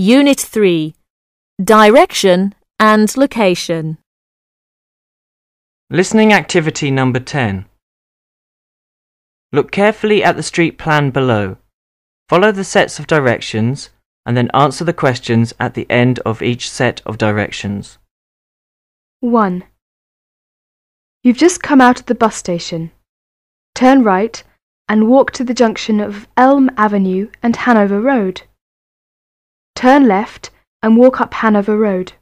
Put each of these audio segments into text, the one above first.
Unit 3. Direction and location. Listening activity number 10. Look carefully at the street plan below. Follow the sets of directions and then answer the questions at the end of each set of directions. 1. You've just come out of the bus station. Turn right and walk to the junction of Elm Avenue and Hanover Road. Turn left and walk up Hanover Road.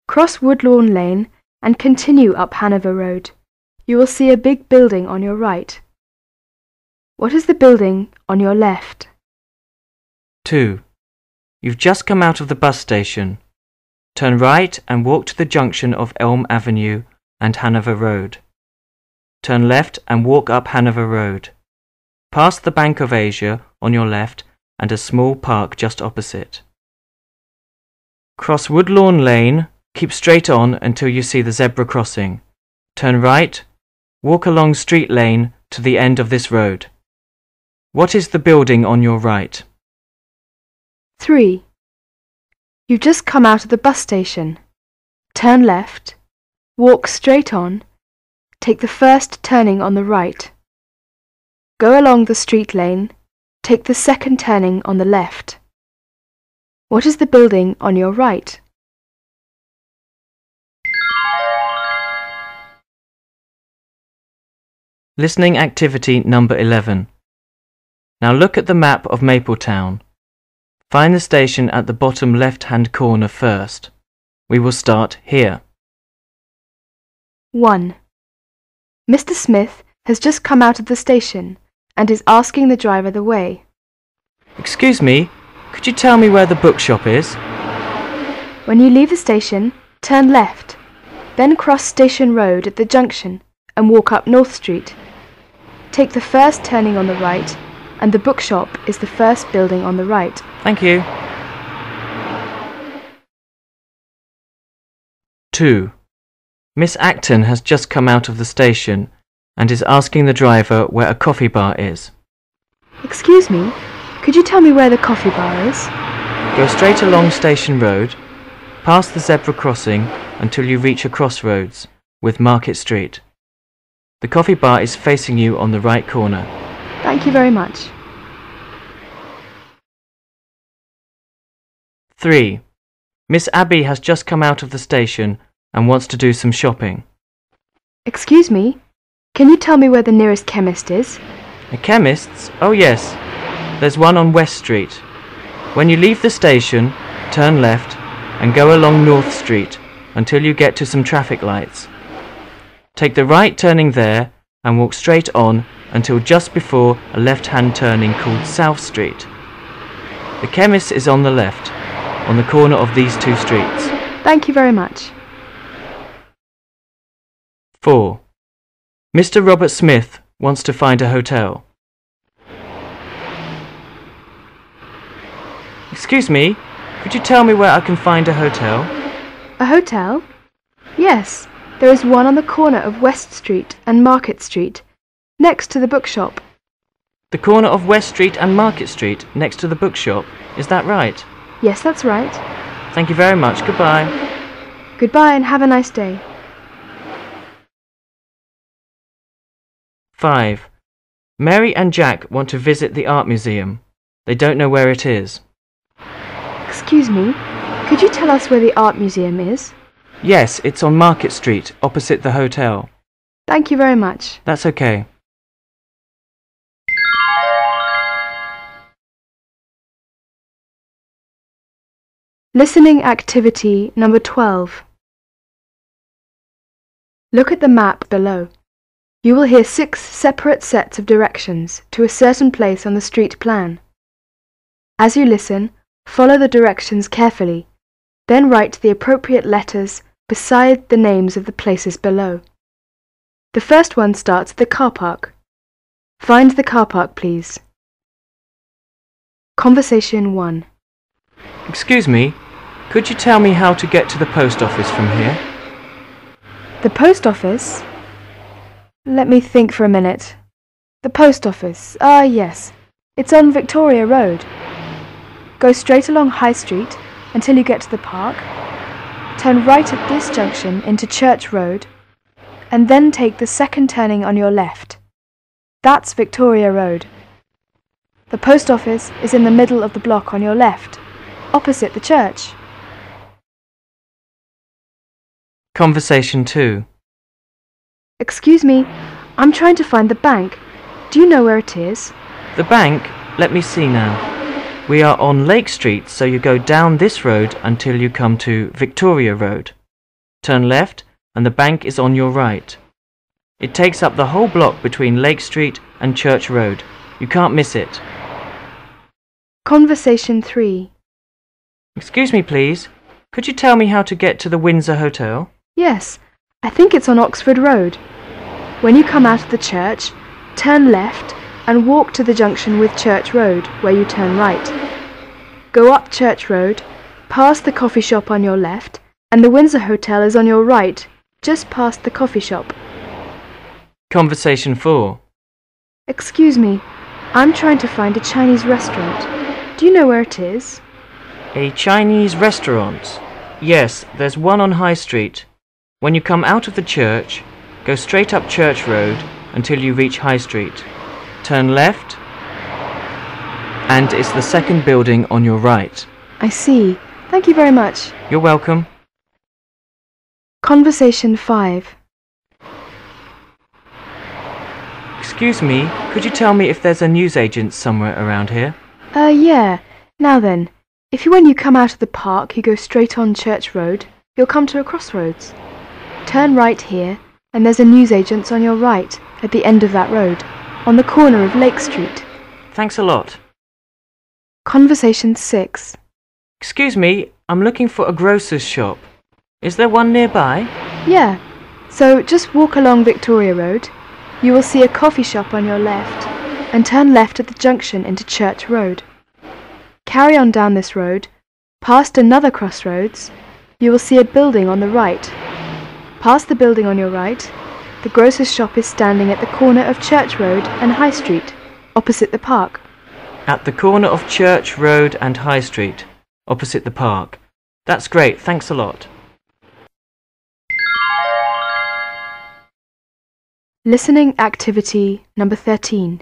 Cross Woodlawn Lane and continue up Hanover Road. You will see a big building on your right. What is the building on your left? 2. You've just come out of the bus station. Turn right and walk to the junction of Elm Avenue and Hanover Road. Turn left and walk up Hanover Road. Pass the Bank of Asia on your left and a small park just opposite. Cross Woodlawn Lane, keep straight on until you see the zebra crossing. Turn right, walk along Street Lane to the end of this road. What is the building on your right? 3. You've just come out of the bus station. Turn left, walk straight on, take the first turning on the right. Go along the street lane, take the second turning on the left. What is the building on your right? Listening activity number 11. Now look at the map of Mapletown. Find the station at the bottom left-hand corner first. We will start here. 1. Mr. Smith has just come out of the station and is asking the driver the way. Excuse me, could you tell me where the bookshop is? When you leave the station, turn left, then cross Station Road at the junction and walk up North Street. Take the first turning on the right, and the bookshop is the first building on the right. Thank you. 2. Miss Acton has just come out of the station and is asking the driver where a coffee bar is. Excuse me, could you tell me where the coffee bar is? Go straight along Station Road, past the zebra crossing until you reach a crossroads with Market Street. The coffee bar is facing you on the right corner. Thank you very much. 3. Miss Abby has just come out of the station and wants to do some shopping. Excuse me, can you tell me where the nearest chemist is? A chemist's? Oh yes, there's one on West Street. When you leave the station, turn left and go along North Street until you get to some traffic lights. Take the right turning there and walk straight on until just before a left-hand turning called South Street. The chemist is on the left, on the corner of these two streets. Thank you very much. 4. Mr. Robert Smith wants to find a hotel. Excuse me, could you tell me where I can find a hotel? A hotel? Yes, there is one on the corner of West Street and Market Street, next to the bookshop. The corner of West Street and Market Street, next to the bookshop, is that right? Yes, that's right. Thank you very much. Goodbye. Goodbye and have a nice day. 5. Mary and Jack want to visit the art museum. They don't know where it is. Excuse me, could you tell us where the art museum is? Yes, it's on Market Street, opposite the hotel. Thank you very much. That's okay. Listening activity number 12. Look at the map below. You will hear 6 separate sets of directions to a certain place on the street plan. As you listen, follow the directions carefully, then write the appropriate letters beside the names of the places below. The first one starts at the car park. Find the car park, please. Conversation 1. Excuse me, could you tell me how to get to the post office from here? The post office? Let me think for a minute. The post office, yes. It's on Victoria Road. Go straight along High Street until you get to the park. Turn right at this junction into Church Road, and then take the second turning on your left. That's Victoria Road. The post office is in the middle of the block on your left, opposite the church. Conversation 2. Excuse me, I'm trying to find the bank. Do you know where it is? The bank? Let me see now. We are on Lake Street, so you go down this road until you come to Victoria Road. Turn left and the bank is on your right. It takes up the whole block between Lake Street and Church Road. You can't miss it. Conversation 3. Excuse me, please. Could you tell me how to get to the Windsor Hotel? Yes, I think it's on Oxford Road. When you come out of the church, turn left and walk to the junction with Church Road, where you turn right. Go up Church Road, past the coffee shop on your left, and the Windsor Hotel is on your right, just past the coffee shop. Conversation 4. Excuse me, I'm trying to find a Chinese restaurant. Do you know where it is? A Chinese restaurant? Yes, there's one on High Street. When you come out of the church, go straight up Church Road until you reach High Street. Turn left, and it's the second building on your right. I see. Thank you very much. You're welcome. Conversation 5. Excuse me, could you tell me if there's a newsagent somewhere around here? Yeah. Now then, when you come out of the park, you go straight on Church Road, you'll come to a crossroads. Turn right here, and there's a newsagent's on your right, at the end of that road, on the corner of Lake Street. Thanks a lot. Conversation 6. Excuse me, I'm looking for a grocer's shop. Is there one nearby? Yeah. So just walk along Victoria Road. You will see a coffee shop on your left, and turn left at the junction into Church Road. Carry on down this road, past another crossroads. You will see a building on the right. Past the building on your right, the grocer's shop is standing at the corner of Church Road and High Street, opposite the park. At the corner of Church Road and High Street, opposite the park. That's great, thanks a lot. Listening activity number 13.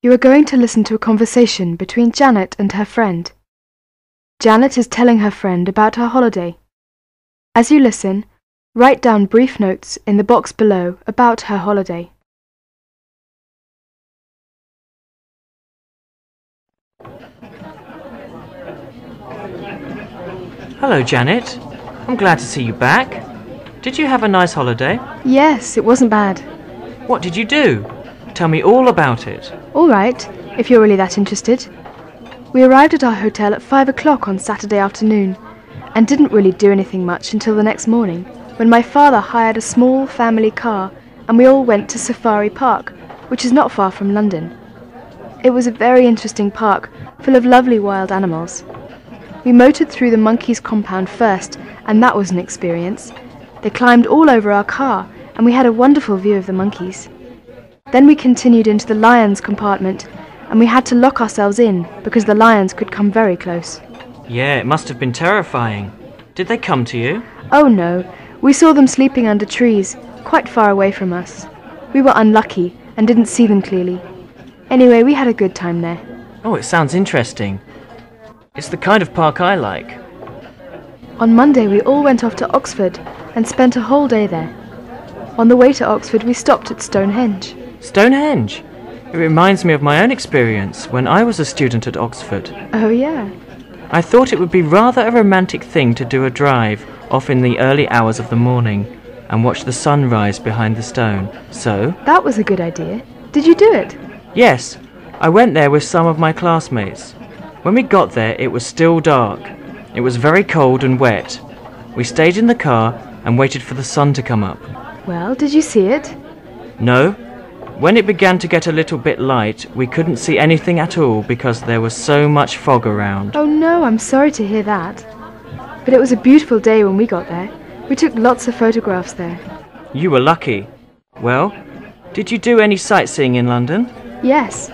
You are going to listen to a conversation between Janet and her friend. Janet is telling her friend about her holiday. As you listen, write down brief notes in the box below about her holiday. Hello, Janet. I'm glad to see you back. Did you have a nice holiday? Yes, it wasn't bad. What did you do? Tell me all about it. All right, if you're really that interested. We arrived at our hotel at 5 o'clock on Saturday afternoon and didn't really do anything much until the next morning, when my father hired a small family car and we all went to Safari Park, which is not far from London. It was a very interesting park, full of lovely wild animals. We motored through the monkeys' compound first, and that was an experience. They climbed all over our car, and we had a wonderful view of the monkeys. Then we continued into the lions' compartment, and we had to lock ourselves in because the lions could come very close. Yeah, it must have been terrifying. Did they come to you? Oh no, we saw them sleeping under trees, quite far away from us. We were unlucky and didn't see them clearly. Anyway, we had a good time there. Oh, it sounds interesting. It's the kind of park I like. On Monday we all went off to Oxford and spent a whole day there. On the way to Oxford we stopped at Stonehenge. Stonehenge? It reminds me of my own experience when I was a student at Oxford. Oh yeah. I thought it would be rather a romantic thing to do a drive off in the early hours of the morning and watch the sun rise behind the stone. So... That was a good idea. Did you do it? Yes, I went there with some of my classmates. When we got there it was still dark. It was very cold and wet. We stayed in the car and waited for the sun to come up. Well, did you see it? No. When it began to get a little bit light, we couldn't see anything at all because there was so much fog around. Oh no, I'm sorry to hear that. But it was a beautiful day when we got there. We took lots of photographs there. You were lucky. Well, did you do any sightseeing in London? Yes.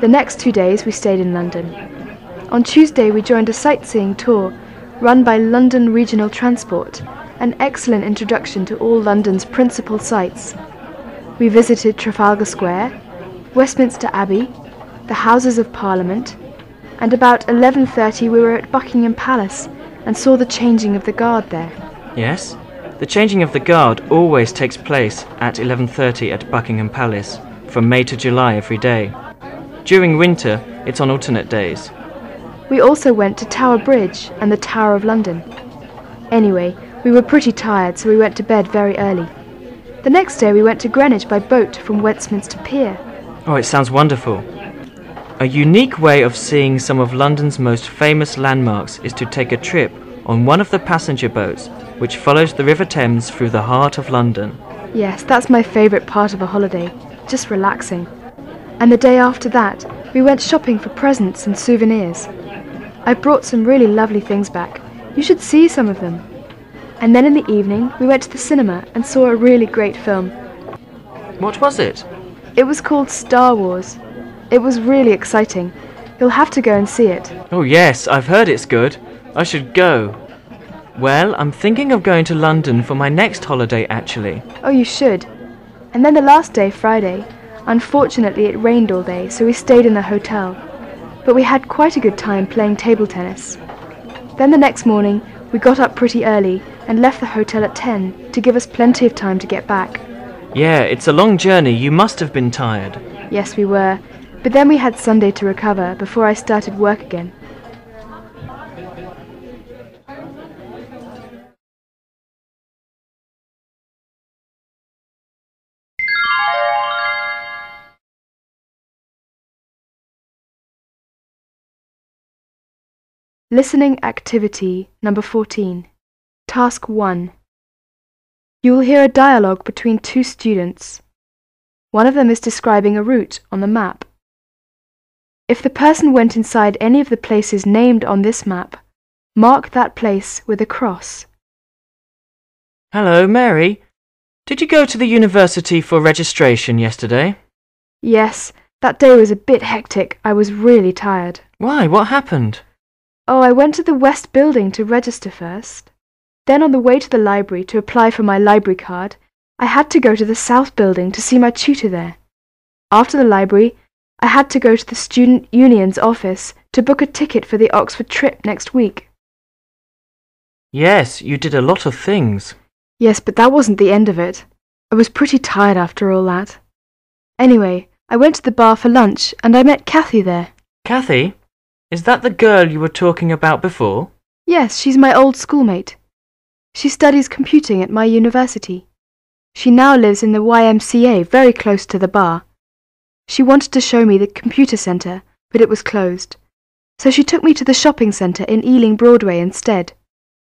The next 2 days we stayed in London. On Tuesday we joined a sightseeing tour run by London Regional Transport, an excellent introduction to all London's principal sights. We visited Trafalgar Square, Westminster Abbey, the Houses of Parliament, and about 11:30 we were at Buckingham Palace and saw the changing of the guard there. Yes? The changing of the guard always takes place at 11:30 at Buckingham Palace, from May to July every day. During winter, it's on alternate days. We also went to Tower Bridge and the Tower of London. Anyway, we were pretty tired, so we went to bed very early. The next day we went to Greenwich by boat from Westminster Pier. Oh, it sounds wonderful. A unique way of seeing some of London's most famous landmarks is to take a trip on one of the passenger boats which follows the River Thames through the heart of London. Yes, that's my favourite part of a holiday, just relaxing. And the day after that, we went shopping for presents and souvenirs. I brought some really lovely things back. You should see some of them. And then in the evening, we went to the cinema and saw a really great film. What was it? It was called Star Wars. It was really exciting. You'll have to go and see it. Oh yes, I've heard it's good. I should go. Well, I'm thinking of going to London for my next holiday actually. Oh, you should. And then the last day, Friday, unfortunately it rained all day, so we stayed in the hotel. But we had quite a good time playing table tennis. Then the next morning, we got up pretty early and left the hotel at 10 to give us plenty of time to get back. Yeah, it's a long journey. You must have been tired. Yes, we were. But then we had Sunday to recover before I started work again. Listening activity number 14. Task 1. You will hear a dialogue between two students. One of them is describing a route on the map. If the person went inside any of the places named on this map, mark that place with a cross. Hello, Mary. Did you go to the university for registration yesterday? Yes, that day was a bit hectic. I was really tired. Why? What happened? Oh, I went to the West Building to register first. Then on the way to the library to apply for my library card, I had to go to the South Building to see my tutor there. After the library, I had to go to the Student Union's office to book a ticket for the Oxford trip next week. Yes, you did a lot of things. Yes, but that wasn't the end of it. I was pretty tired after all that. Anyway, I went to the bar for lunch and I met Kathy there. Kathy? Is that the girl you were talking about before? Yes, she's my old schoolmate. She studies computing at my university. She now lives in the YMCA very close to the bar. She wanted to show me the computer centre, but it was closed. So she took me to the shopping centre in Ealing Broadway instead.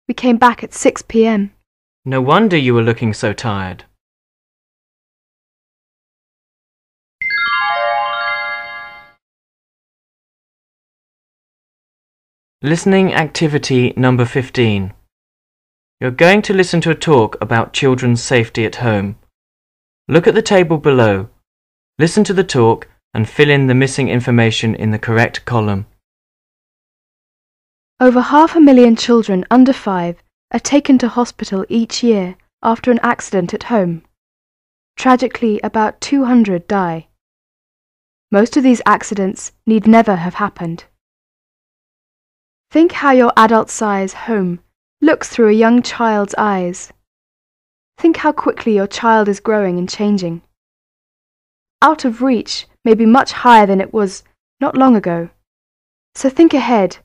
We came back at 6 p.m. No wonder you were looking so tired. Listening activity number 15. You're going to listen to a talk about children's safety at home. Look at the table below. Listen to the talk and fill in the missing information in the correct column. Over 500,000 children under 5 are taken to hospital each year after an accident at home. Tragically, about 200 die. Most of these accidents need never have happened. Think how your adult-size home looks through a young child's eyes. Think how quickly your child is growing and changing. Out of reach may be much higher than it was not long ago. So think ahead.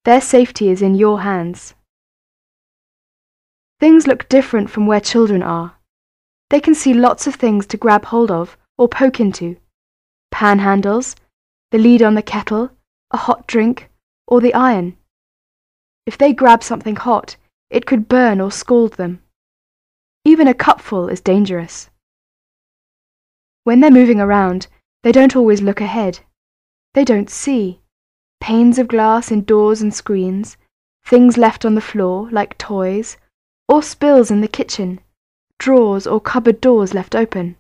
Their safety is in your hands. Things look different from where children are. They can see lots of things to grab hold of or poke into. Panhandles, the lid on the kettle, a hot drink, or the iron. If they grab something hot, it could burn or scald them. Even a cupful is dangerous. When they're moving around, they don't always look ahead. They don't see. Panes of glass in doors and screens, things left on the floor like toys, or spills in the kitchen, drawers or cupboard doors left open.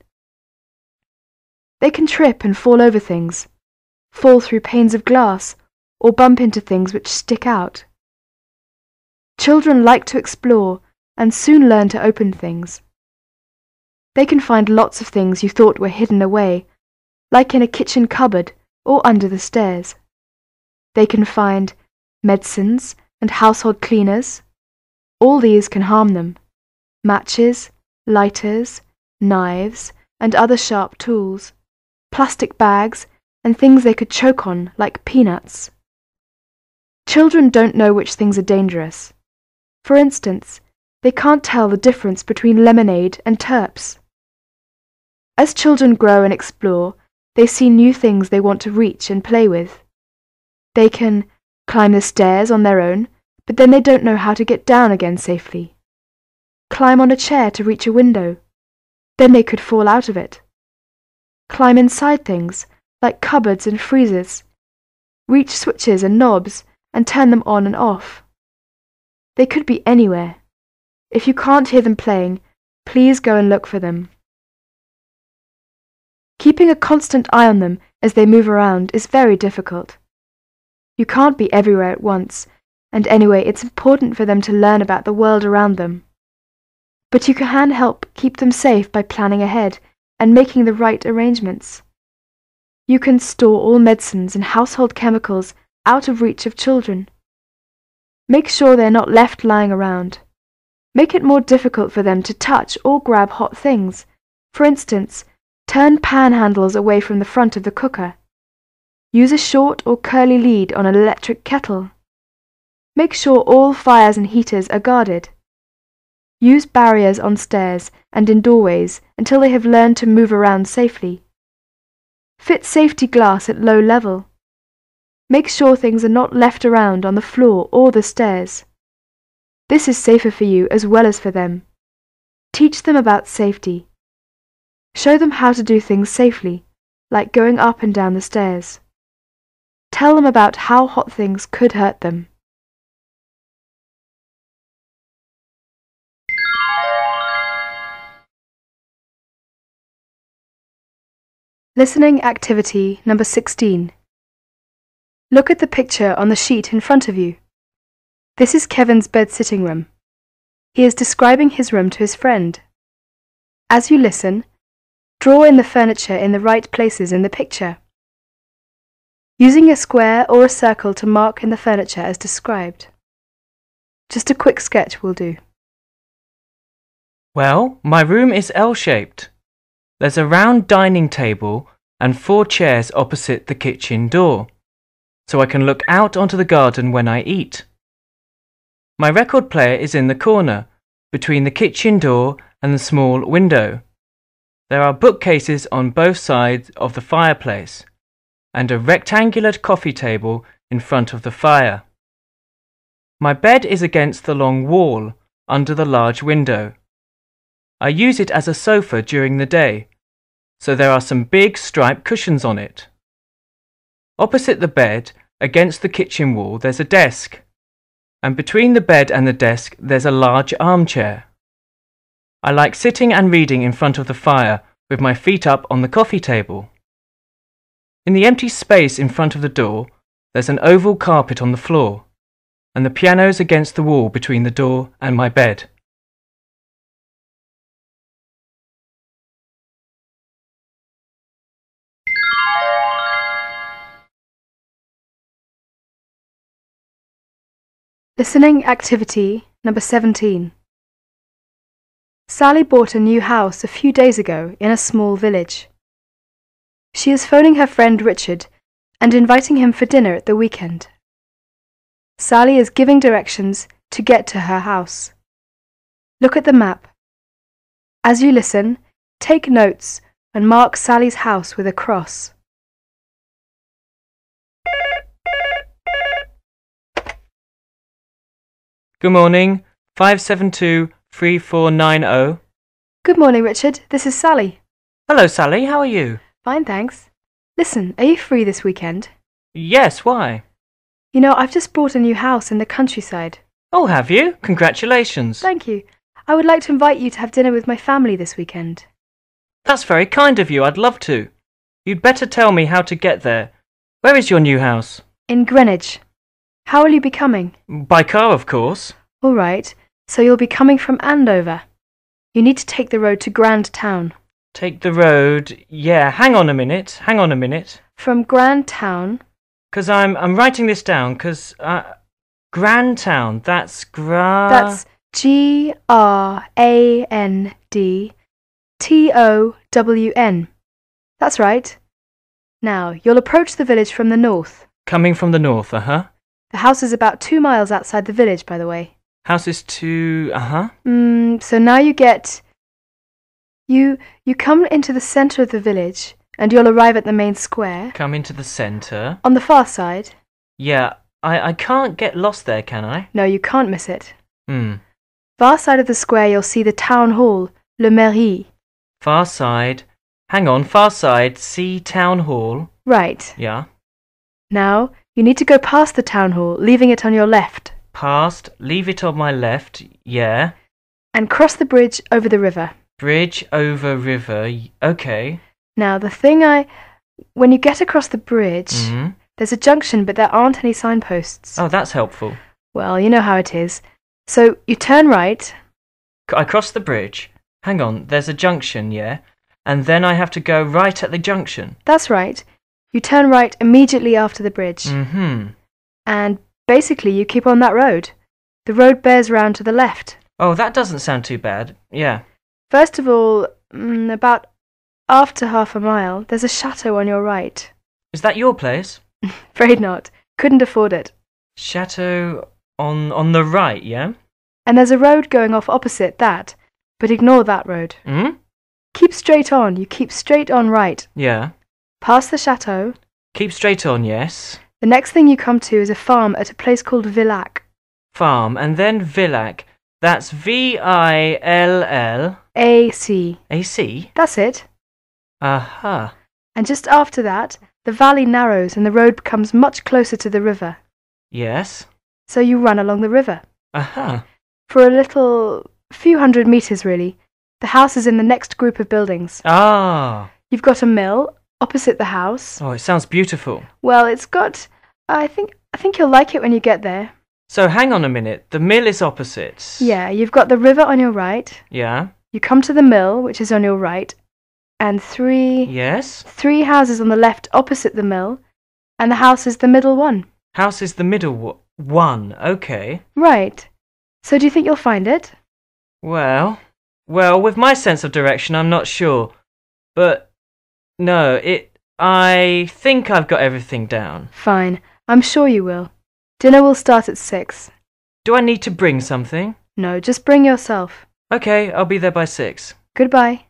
They can trip and fall over things. fall through panes of glass, or bump into things which stick out. Children like to explore and soon learn to open things. They can find lots of things you thought were hidden away, like in a kitchen cupboard or under the stairs. They can find medicines and household cleaners. All these can harm them. Matches, lighters, knives, and other sharp tools, plastic bags, and things they could choke on, like peanuts. Children don't know which things are dangerous. For instance, they can't tell the difference between lemonade and turps. As children grow and explore, they see new things they want to reach and play with. They can climb the stairs on their own, but then they don't know how to get down again safely. Climb on a chair to reach a window, then they could fall out of it. Climb inside things, like cupboards and freezers. Reach switches and knobs and turn them on and off. They could be anywhere. If you can't hear them playing, please go and look for them. Keeping a constant eye on them as they move around is very difficult. You can't be everywhere at once, and anyway, it's important for them to learn about the world around them. But you can help keep them safe by planning ahead and making the right arrangements. You can store all medicines and household chemicals out of reach of children. Make sure they're not left lying around. Make it more difficult for them to touch or grab hot things. For instance, turn pan handles away from the front of the cooker. Use a short or curly lead on an electric kettle. Make sure all fires and heaters are guarded. Use barriers on stairs and in doorways until they have learned to move around safely. Fit safety glass at low level. Make sure things are not left around on the floor or the stairs. This is safer for you as well as for them. Teach them about safety. Show them how to do things safely, like going up and down the stairs. Tell them about how hot things could hurt them. Listening activity number 16. Look at the picture on the sheet in front of you. This is Kevin's bed-sitting room. He is describing his room to his friend. As you listen, draw in the furniture in the right places in the picture, using a square or a circle to mark in the furniture as described. Just a quick sketch will do. Well, my room is L-shaped. There's a round dining table and 4 chairs opposite the kitchen door, so I can look out onto the garden when I eat. My record player is in the corner, between the kitchen door and the small window. There are bookcases on both sides of the fireplace, and a rectangular coffee table in front of the fire. My bed is against the long wall, under the large window. I use it as a sofa during the day, so there are some big striped cushions on it. Opposite the bed, against the kitchen wall, there's a desk, and between the bed and the desk there's a large armchair. I like sitting and reading in front of the fire with my feet up on the coffee table. In the empty space in front of the door, there's an oval carpet on the floor, and the piano's against the wall between the door and my bed. Listening activity number 17. Sally bought a new house a few days ago in a small village. She is phoning her friend Richard and inviting him for dinner at the weekend. Sally is giving directions to get to her house. Look at the map. As you listen, take notes and mark Sally's house with a cross. Good morning, 572-3490. Good morning, Richard. This is Sally. Hello, Sally. How are you? Fine, thanks. Listen, are you free this weekend? Yes, why? You know, I've just bought a new house in the countryside. Oh, have you? Congratulations. Thank you. I would like to invite you to have dinner with my family this weekend. That's very kind of you. I'd love to. You'd better tell me how to get there. Where is your new house? In Greenwich. How will you be coming? By car, of course. All right, so you'll be coming from Andover. You need to take the road to Grand Town. Take the road. Yeah, hang on a minute. From Grand Town. 'Cause I'm writing this down, 'cause Grand Town, that's That's GRANDTOWN. That's right. Now, you'll approach the village from the north. Coming from the north, uh-huh. The house is about 2 miles outside the village, by the way. House is uh-huh. So now you get... You come into the centre of the village, and you'll arrive at the main square. Come into the centre. On the far side. Yeah, I can't get lost there, can I? No, you can't miss it. Far side of the square you'll see the town hall, Le Mairie. Far side. Hang on, far side, see town hall. Right. Yeah. Now, you need to go past the town hall, leaving it on your left. Past, leave it on my left, yeah. And cross the bridge over the river. Bridge over river, okay. Now, when you get across the bridge, there's a junction, but there aren't any signposts. Oh, that's helpful. Well, you know how it is. So, you turn right. I cross the bridge. Hang on, there's a junction, yeah? And then I have to go right at the junction. That's right. You turn right immediately after the bridge. And basically, you keep on that road. The road bears round to the left. Oh, that doesn't sound too bad. Yeah. First of all, about after half a mile, there's a chateau on your right. Is that your place? Afraid not. Couldn't afford it. Chateau on the right, yeah? And there's a road going off opposite that, but ignore that road. Keep straight on. You keep straight on right. Yeah. Past the chateau. Keep straight on, yes. The next thing you come to is a farm at a place called Villac. Farm, and then Villac. That's VILL... AC. AC? That's it. Aha. And just after that, the valley narrows and the road becomes much closer to the river. Yes. So you run along the river. Aha. For a few hundred meters really. The house is in the next group of buildings. Ah. You've got a mill opposite the house. Oh, it sounds beautiful. Well, it's got... I think you'll like it when you get there. So hang on a minute. The mill is opposite. Yeah, you've got the river on your right. Yeah. You come to the mill, which is on your right, and three houses on the left opposite the mill, and the house is the middle one. House is the middle one, okay. Right. So do you think you'll find it? Well, with my sense of direction, I'm not sure. But, no, I think I've got everything down. Fine. I'm sure you will. Dinner will start at 6. Do I need to bring something? No, just bring yourself. Okay, I'll be there by 6. Goodbye.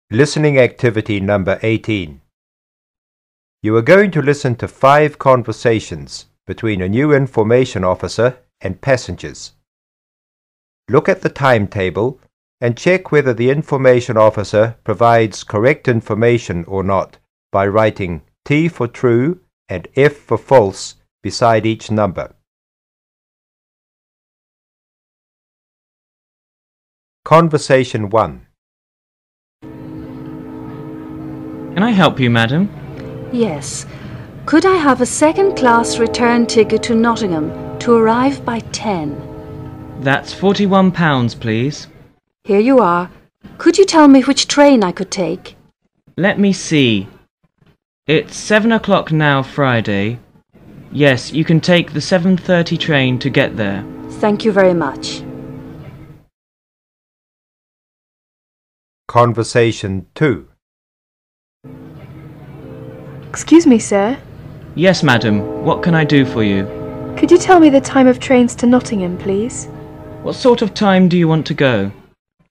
Listening activity number 18. You are going to listen to 5 conversations between a new information officer and passengers. Look at the timetable and check whether the information officer provides correct information or not by writing T for true and F for false beside each number. Conversation 1. Can I help you, madam? Yes. Could I have a second-class return ticket to Nottingham to arrive by 10? That's £41, please. Here you are. Could you tell me which train I could take? Let me see. It's 7 o'clock now, Friday. Yes, you can take the 7:30 train to get there. Thank you very much. Conversation 2. Excuse me, sir. Yes, madam. What can I do for you? Could you tell me the time of trains to Nottingham, please? What sort of time do you want to go?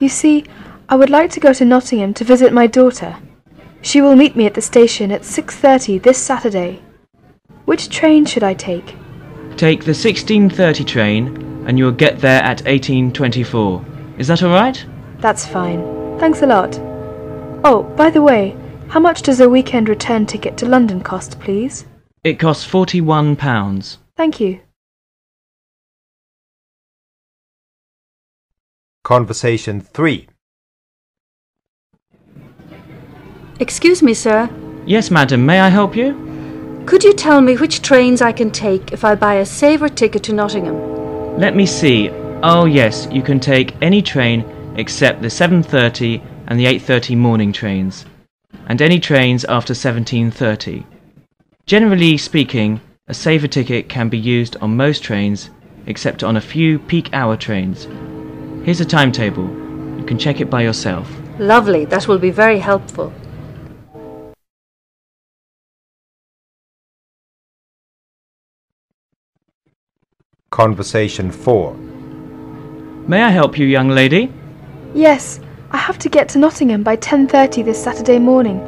You see, I would like to go to Nottingham to visit my daughter. She will meet me at the station at 6:30 this Saturday. Which train should I take? Take the 16:30 train and you'll get there at 18:24. Is that all right? That's fine. Thanks a lot. Oh, by the way, how much does a weekend return ticket to London cost, please? It costs £41. Thank you. Conversation 3. Excuse me, sir. Yes, madam, may I help you? Could you tell me which trains I can take if I buy a saver ticket to Nottingham? Let me see. Oh yes, you can take any train except the 7:30 and the 8:30 morning trains, and any trains after 17:30. Generally speaking, a saver ticket can be used on most trains except on a few peak hour trains. Here's a timetable. You can check it by yourself. Lovely, that will be very helpful. Conversation 4. May I help you, young lady? Yes, I have to get to Nottingham by 10:30 this Saturday morning.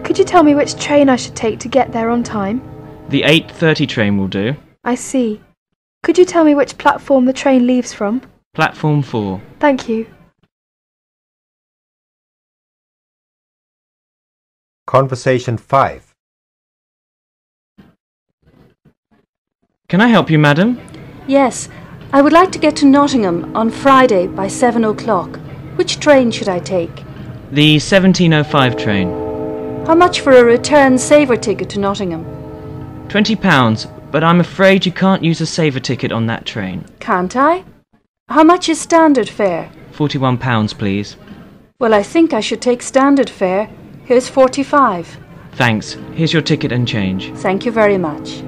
Could you tell me which train I should take to get there on time? The 8:30 train will do. I see. Could you tell me which platform the train leaves from? Platform 4. Thank you. Conversation 5. Can I help you, madam? Yes, I would like to get to Nottingham on Friday by 7 o'clock. Which train should I take? The 17:05 train. How much for a return saver ticket to Nottingham? £20, but I'm afraid you can't use a saver ticket on that train. Can't I? How much is standard fare? £41, please. Well, I think I should take standard fare. Here's 45. Thanks. Here's your ticket and change. Thank you very much.